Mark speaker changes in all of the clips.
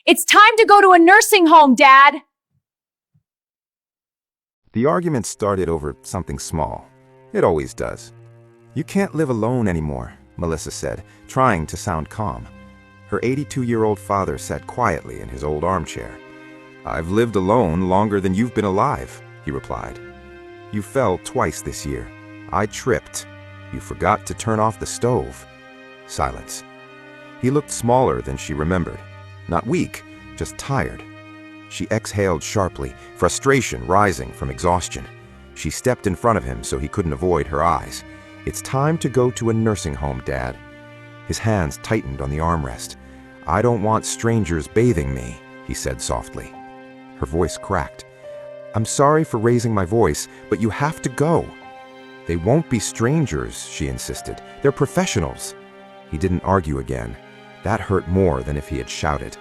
Speaker 1: It's time to go to a nursing home, Dad.
Speaker 2: The argument started over something small. It always does. "You can't live alone anymore," Melissa said, trying to sound calm. Her 82-year-old father sat quietly in his old armchair. "I've lived alone longer than you've been alive," he replied. "You fell twice this year. I tripped. You forgot to turn off the stove." Silence. He looked smaller than she remembered. Not weak, just tired. She exhaled sharply, frustration rising from exhaustion. She stepped in front of him so he couldn't avoid her eyes. "It's time to go to a nursing home, Dad." His hands tightened on the armrest. "I don't want strangers bathing me," he said softly. Her voice cracked. "I'm sorry for raising my voice, but you have to go." "They won't be strangers," she insisted. "They're professionals." He didn't argue again. That hurt more than if he had shouted.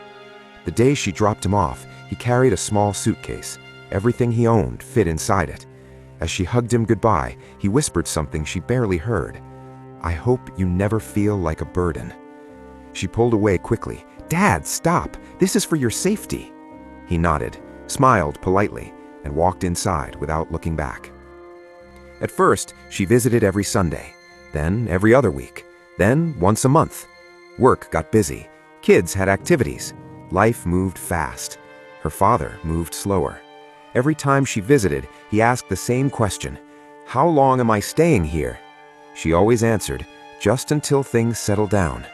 Speaker 2: The day she dropped him off, he carried a small suitcase. Everything he owned fit inside it. As she hugged him goodbye, he whispered something she barely heard. "I hope you never feel like a burden." She pulled away quickly. "Dad, stop! This is for your safety." He nodded, smiled politely, and walked inside without looking back. At first, she visited every Sunday, then every other week, then once a month. Work got busy. Kids had activities. Life moved fast. Her father moved slower. Every time she visited, he asked the same question: "How long am I staying here?" She always answered, "Just until things settle down."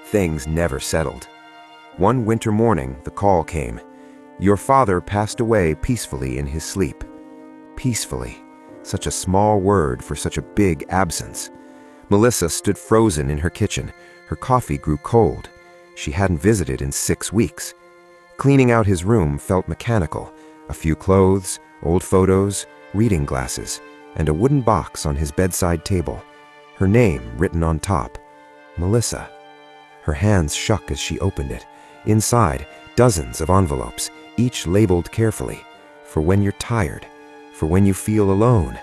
Speaker 2: Things never settled. One winter morning, the call came. "Your father passed away peacefully in his sleep." Peacefully. Such a small word for such a big absence. Melissa stood frozen in her kitchen. Her coffee grew cold. She hadn't visited in 6 weeks. Cleaning out his room felt mechanical. A few clothes, old photos, reading glasses, and a wooden box on his bedside table. Her name written on top. Melissa. Her hands shook as she opened it. Inside, dozens of envelopes, each labeled carefully. For when you're tired. For when you feel alone.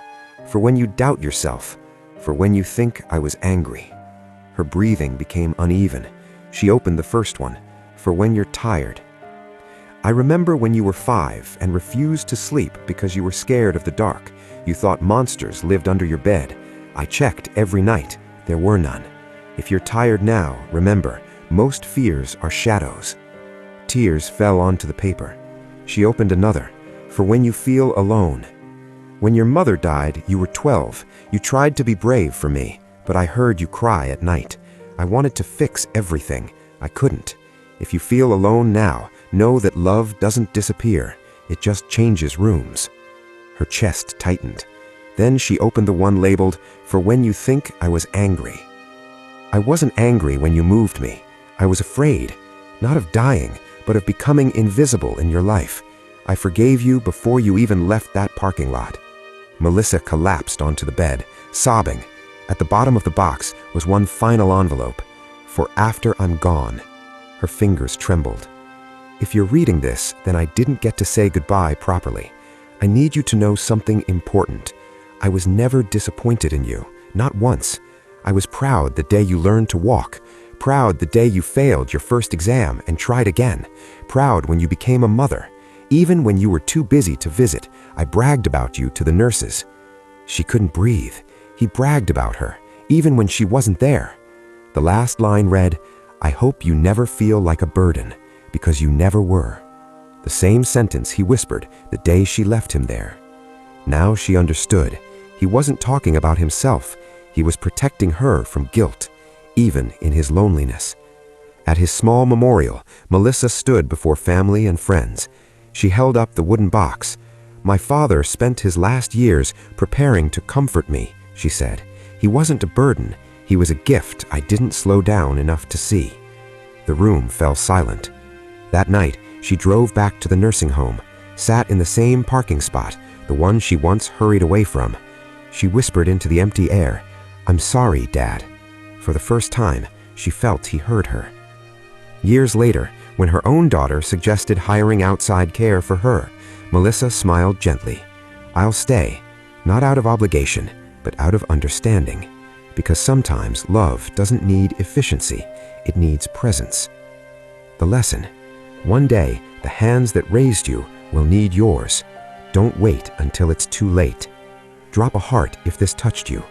Speaker 2: For when you doubt yourself. For when you think I was angry. Her breathing became uneven. She opened the first one. For when you're tired. "I remember when you were 5 and refused to sleep because you were scared of the dark. You thought monsters lived under your bed. I checked every night. There were none. If you're tired now, remember, most fears are shadows." Tears fell onto the paper. She opened another. "For when you feel alone. When your mother died, you were 12. You tried to be brave for me, but I heard you cry at night. I wanted to fix everything. I couldn't. If you feel alone now, know that love doesn't disappear. It just changes rooms." Her chest tightened. Then she opened the one labeled, "For when you think I was angry." "I wasn't angry when you moved me. I was afraid, not of dying, but of becoming invisible in your life. I forgave you before you even left that parking lot." Melissa collapsed onto the bed, sobbing. At the bottom of the box was one final envelope. "For after I'm gone." Her fingers trembled. "If you're reading this, then I didn't get to say goodbye properly. I need you to know something important. I was never disappointed in you, not once. I was proud the day you learned to walk, proud the day you failed your first exam and tried again, proud when you became a mother. Even when you were too busy to visit, I bragged about you to the nurses." She couldn't breathe. He bragged about her, even when she wasn't there. The last line read, "I hope you never feel like a burden, because you never were." The same sentence he whispered the day she left him there. Now she understood. He wasn't talking about himself. He was protecting her from guilt, even in his loneliness. At his small memorial, Melissa stood before family and friends. She held up the wooden box. "My father spent his last years preparing to comfort me," she said. "He wasn't a burden. He was a gift I didn't slow down enough to see." The room fell silent. That night, she drove back to the nursing home, sat in the same parking spot, the one she once hurried away from. She whispered into the empty air, "I'm sorry, Dad." For the first time, she felt he heard her. Years later, when her own daughter suggested hiring outside care for her, Melissa smiled gently. "I'll stay, not out of obligation, but out of understanding. Because sometimes love doesn't need efficiency, it needs presence." The lesson:
Speaker 3: One day, the hands that raised you will need yours. Don't wait until it's too late. Drop a heart if this touched you.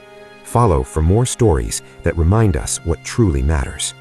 Speaker 3: Follow for more stories that remind us what truly matters.